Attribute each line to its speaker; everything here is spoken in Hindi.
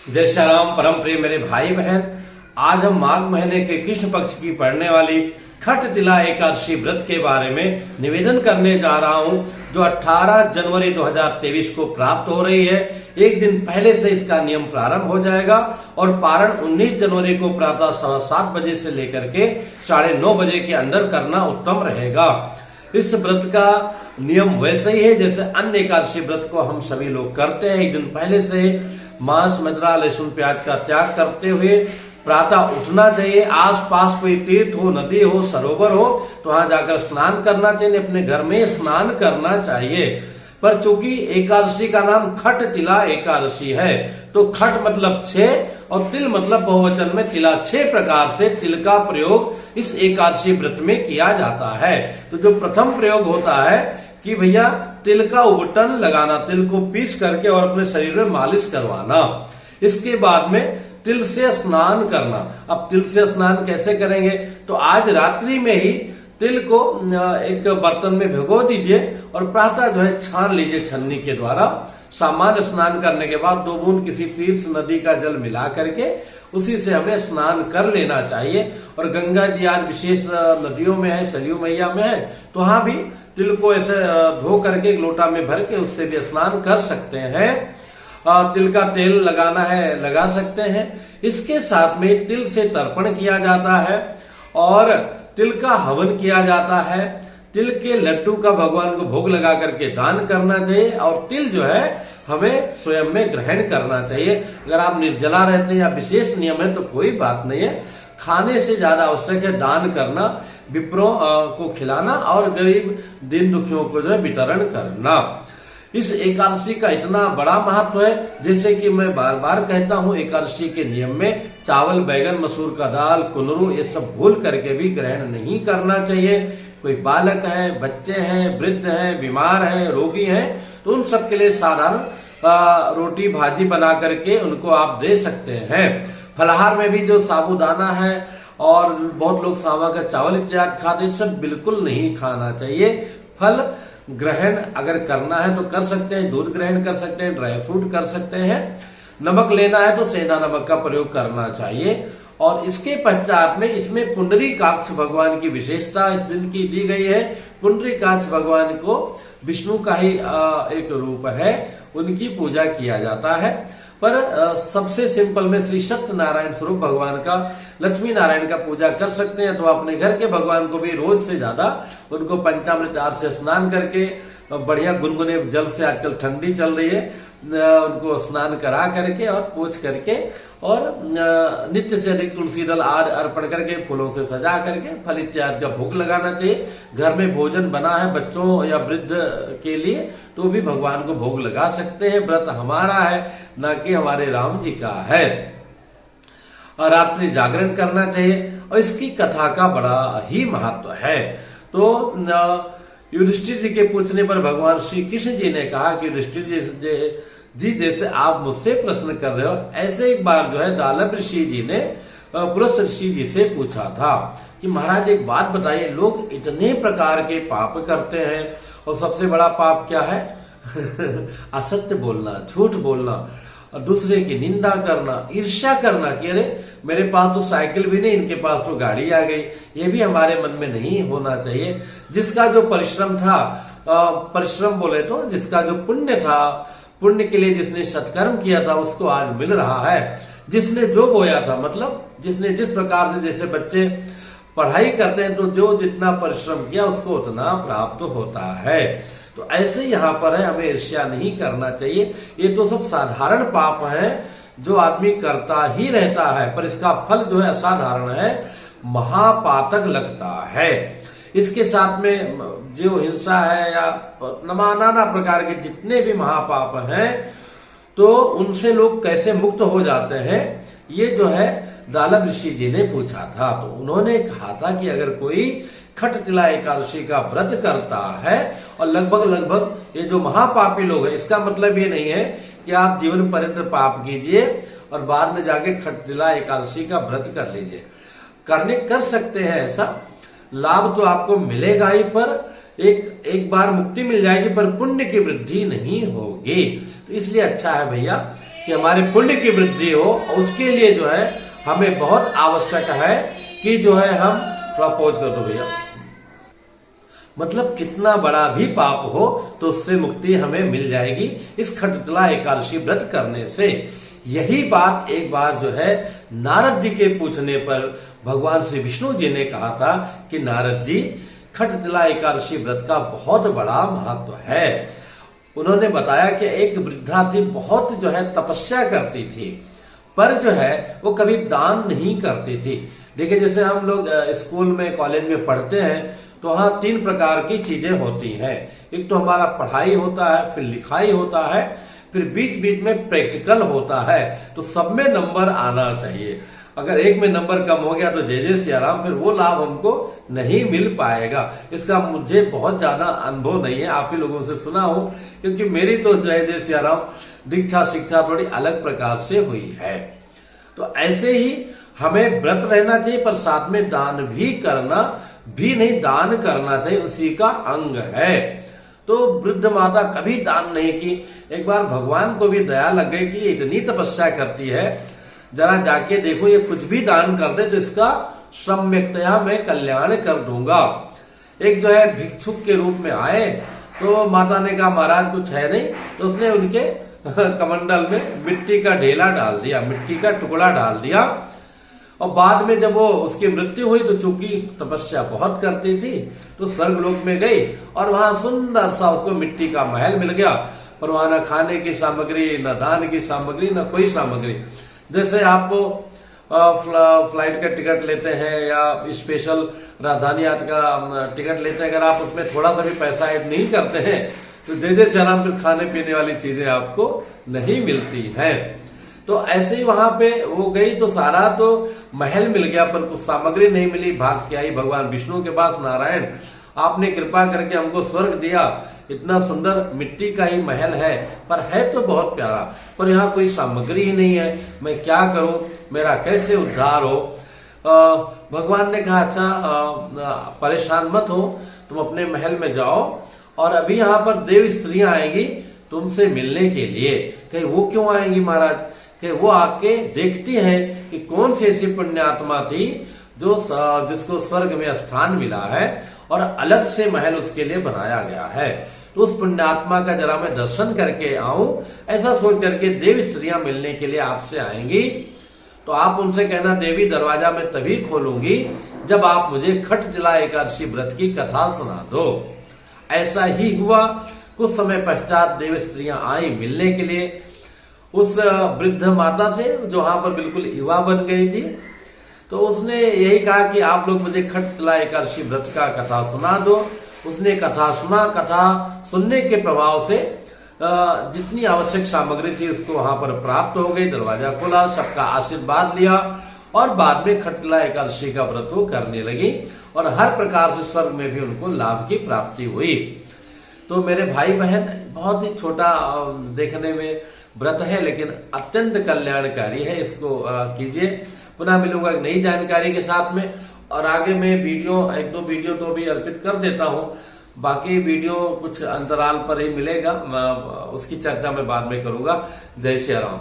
Speaker 1: जय श्री राम। परम प्रिय मेरे भाई बहन, आज हम माघ महीने के कृष्ण पक्ष की पड़ने वाली खट तिला एकादशी व्रत के बारे में निवेदन करने जा रहा हूं, जो 18 जनवरी 2023 को प्राप्त हो रही है। एक दिन पहले से इसका नियम प्रारंभ हो जाएगा और पारण 19 जनवरी को प्रातः 7:15 बजे से लेकर के 9:30 बजे के अंदर करना उत्तम रहेगा। इस व्रत का नियम वैसे ही है जैसे अन्य एकादशी व्रत को हम सभी लोग करते हैं। एक दिन पहले से मांस, मदिरा, लहसुन, प्याज का त्याग करते हुए प्रातः उठना चाहिए। आसपास कोई तीर्थ हो, नदी हो, सरोवर हो तो वहां जाकर स्नान करना चाहिए। अपने घर में स्नान करना चाहिए। पर चूंकि एकादशी का नाम खट तिला एकादशी है, तो खट मतलब 6 और तिल मतलब बहुवचन में तिला, 6 प्रकार से तिल का प्रयोग इस एकादशी व्रत में किया जाता है। तो जो प्रथम प्रयोग होता है कि भैया तिल का उबटन लगाना, तिल को पीस करके और अपने शरीर में मालिश करवाना। इसके बाद में तिल से स्नान करना। अब तिल से स्नान कैसे करेंगे? तो आज रात्रि में ही तिल को एक बर्तन में भिगो दीजिए और प्रातः जो है छान लीजिए छन्नी के द्वारा। सामान्य स्नान करने के बाद 2 बूंद किसी तीर्थ नदी का जल मिला करके उसी से हमें स्नान कर लेना चाहिए। और गंगा जी आज विशेष नदियों में है, सरयू मैया में है, तो वहां भी तिल को ऐसे धो करके एक लोटा में भर के उससे भी स्नान कर सकते हैं। तिल का तेल लगाना है, लगा सकते हैं। इसके साथ में तिल से तर्पण किया जाता है और तिल का हवन किया जाता है। तिल के लड्डू का भगवान को भोग लगा करके दान करना चाहिए और तिल जो है हमें स्वयं में ग्रहण करना चाहिए। अगर आप निर्जला रहते हैं या विशेष नियम है तो कोई बात नहीं है। खाने से ज्यादा आवश्यक है दान करना, विप्रों को खिलाना और गरीब दीन दुखियों को जो है वितरण करना। इस एकादशी का इतना बड़ा महत्व है, जैसे कि मैं बार बार कहता हूं, एकादशी के नियम में चावल, बैगन, मसूर का दाल, कुनरू ये सब भूल करके भी ग्रहण नहीं करना चाहिए। कोई बालक है, बच्चे हैं, वृद्ध हैं, बीमार हैं, रोगी हैं, तो उन सब के लिए साधारण रोटी भाजी बना करके उनको आप दे सकते हैं। फलाहार में भी जो साबूदाना है और बहुत लोग सावा का चावल इत्यादि खाते, सब बिल्कुल नहीं खाना चाहिए। फल ग्रहण अगर करना है तो कर सकते हैं, दूध ग्रहण कर सकते हैं, ड्राई फ्रूट कर सकते हैं। नमक लेना है तो सेंधा नमक का प्रयोग करना चाहिए। और इसके पश्चात में इसमें पुंडरीकाक्ष भगवान की विशेषता इस दिन की दी गई है। पुंडरीकाक्ष भगवान को विष्णु का ही एक रूप है, उनकी पूजा किया जाता है। पर सबसे सिंपल में श्री सत्यनारायण स्वरूप भगवान का, लक्ष्मी नारायण का पूजा कर सकते हैं। तो अपने घर के भगवान को भी रोज से ज्यादा उनको पंचामृत आर से स्नान करके बढ़िया गुनगुने जल से, आजकल ठंडी चल रही है, उनको स्नान करा करके और पोंछ करके और नित्य से अधिक तुलसी दल आदि अर्पण करके फूलों से सजा करके फल इत्यादि का भोग लगाना चाहिए। घर में भोजन बना है बच्चों या वृद्ध के लिए तो भी भगवान को भोग लगा सकते हैं। व्रत हमारा है, ना कि हमारे राम जी का है। और रात्रि जागरण करना चाहिए और इसकी कथा का बड़ा ही महत्व है। तो युधिष्ठिर जी के पूछने पर भगवान श्री कृष्ण जी ने कहा कि युधिष्ठिर जी जैसे आप मुझसे प्रश्न कर रहे हो, ऐसे एक बार जो है दालभ ऋषि जी ने पुरुष ऋषि जी से पूछा था कि महाराज एक बात बताइए, लोग इतने प्रकार के पाप करते हैं और सबसे बड़ा पाप क्या है? असत्य बोलना, झूठ बोलना, और दूसरे की निंदा करना, ईर्ष्या करना कि अरे मेरे पास तो साइकिल भी नहीं, इनके पास तो गाड़ी आ गई। ये भी हमारे मन में नहीं होना चाहिए। जिसका जो परिश्रम था, परिश्रम बोले तो जिसका जो पुण्य था, पुण्य के लिए जिसने सत्कर्म किया था उसको आज मिल रहा है। जिसने जो बोया था, मतलब जिसने जिस प्रकार से, जैसे बच्चे पढ़ाई करते हैं तो जो जितना परिश्रम किया उसको उतना प्राप्त होता है। तो ऐसे यहाँ पर है, हमें ईर्ष्या नहीं करना चाहिए। ये तो सब साधारण पाप है जो आदमी करता ही रहता है, पर इसका फल जो है असाधारण है, महापातक लगता है। इसके साथ में जो हिंसा है या नाना प्रकार के जितने भी महापाप हैं, तो उनसे लोग कैसे मुक्त हो जाते हैं, ये जो है दालभ ऋषि जी ने पूछा था। तो उन्होंने कहा था कि अगर कोई खट तिला एकादशी का व्रत करता है और लगभग ये जो महापापी लोग हैं, इसका मतलब ये नहीं है कि आप जीवन पर्यंत पाप कीजिए और बाद में जाके खट तिला एकादशी का व्रत कर लीजिए। कर सकते हैं, ऐसा लाभ तो आपको मिलेगा ही, पर एक बार मुक्ति मिल जाएगी, पर पुण्य की वृद्धि नहीं होगी। तो इसलिए अच्छा है भैया कि हमारे पुण्य की वृद्धि हो, उसके लिए जो है हमें बहुत आवश्यक है कि जो है हम थोड़ा पॉज कर दो भैया, मतलब कितना बड़ा भी पाप हो तो उससे मुक्ति हमें मिल जाएगी इस खटतला एकादशी व्रत करने से। यही बात एक बार जो है नारद जी के पूछने पर भगवान श्री विष्णु जी ने कहा था कि नारद जी, खटतला एकादशी व्रत का बहुत बड़ा महत्व है। उन्होंने बताया कि एक वृद्धा थी, बहुत जो है तपस्या करती थी, पर जो है वो कभी दान नहीं करती थी। देखिए, जैसे हम लोग स्कूल में कॉलेज में पढ़ते हैं तो वहां 3 प्रकार की चीजें होती हैं। एक तो हमारा पढ़ाई होता है, फिर लिखाई होता है, फिर बीच बीच में प्रैक्टिकल होता है। तो सब में नंबर आना चाहिए। अगर एक में नंबर कम हो गया तो जय जय सियाराम, फिर वो लाभ हमको नहीं मिल पाएगा। इसका मुझे बहुत ज्यादा अनुभव नहीं है, आप ही लोगों से सुना हो, क्योंकि मेरी तो जय जय सियाराम दीक्षा शिक्षा थोड़ी अलग प्रकार से हुई है। तो ऐसे ही हमें व्रत रहना चाहिए, पर साथ में दान भी करना भी नहीं, दान करना चाहिए, उसी का अंग है। तो वृद्ध माता कभी दान नहीं की। एक बार भगवान को भी दया लग गई कि ये इतनी तपस्या करती है, जरा जाके देखो ये कुछ भी दान कर दे तो इसका सम्यक्तया मैं कल्याण कर दूंगा। एक जो है भिक्षुक के रूप में आए, तो माता ने कहा महाराज कुछ है नहीं, तो उसने उनके कमंडल में मिट्टी का ढेला डाल दिया, मिट्टी का टुकड़ा डाल दिया। और बाद में जब वो उसकी मृत्यु हुई तो चूंकि तपस्या बहुत करती थी तो स्वर्गलोक में गई और वहां सुंदर सा उसको मिट्टी का महल मिल गया, पर वहां न खाने की सामग्री, न दान की सामग्री, न कोई सामग्री। जैसे आपको फ्लाइट का टिकट लेते हैं या स्पेशल राजधानी यात्रा का टिकट लेते हैं, अगर आप उसमें थोड़ा सा भी पैसा ऐड नहीं करते हैं तो जय जय श्री राम फिर खाने पीने वाली चीजें आपको नहीं मिलती हैं। तो ऐसे ही वहां पे वो गई तो सारा तो महल मिल गया, पर कुछ सामग्री नहीं मिली। भाग के आई भगवान विष्णु के पास, नारायण आपने कृपा करके हमको स्वर्ग दिया, इतना सुंदर मिट्टी का ही महल है, पर है तो बहुत प्यारा, पर यहाँ कोई सामग्री ही नहीं है, मैं क्या करूं, मेरा कैसे उद्धार हो। भगवान ने कहा अच्छा परेशान मत हो, तुम अपने महल में जाओ और अभी यहाँ पर देव स्त्रियां आएंगी तुमसे मिलने के लिए। कहीं वो क्यों आएंगी महाराज, कि वो आके देखती हैं कि कौन सी ऐसी पुण्यात्मा थी जो जिसको स्वर्ग में स्थान मिला है और अलग से महल उसके लिए बनाया गया है, तो उस पुण्यात्मा का जरा मैं दर्शन करके आऊं, ऐसा सोच करके देव स्त्रियां मिलने के लिए आपसे आएंगी। तो आप उनसे कहना देवी दरवाजा मैं तभी खोलूंगी जब आप मुझे खटतला एकादशी व्रत की कथा सुना दो। ऐसा ही हुआ। कुछ समय पश्चात देव स्त्रियां आई मिलने के लिए उस वृद्ध माता से, जो वहां पर बिल्कुल युवा बन गई थी। तो उसने यही कहा कि आप लोग मुझे खटतला एकादशी व्रत का कथा सुना दो। उसने कथा सुना, कथा सुनने के प्रभाव से जितनी आवश्यक सामग्री थी उसको वहां पर प्राप्त हो गई। दरवाजा खोला, सबका आशीर्वाद लिया और बाद में खटतला एकादशी का व्रत वो करने लगी और हर प्रकार से स्वर्ग में भी उनको लाभ की प्राप्ति हुई। तो मेरे भाई बहन, बहुत ही छोटा देखने में व्रत है लेकिन अत्यंत कल्याणकारी है, इसको कीजिए। पुनः मिलूंगा एक नई जानकारी के साथ में, और आगे मैं वीडियो 1-2 वीडियो तो भी अर्पित कर देता हूं, बाकी वीडियो कुछ अंतराल पर ही मिलेगा, उसकी चर्चा मैं बाद में करूंगा। जय श्री राम।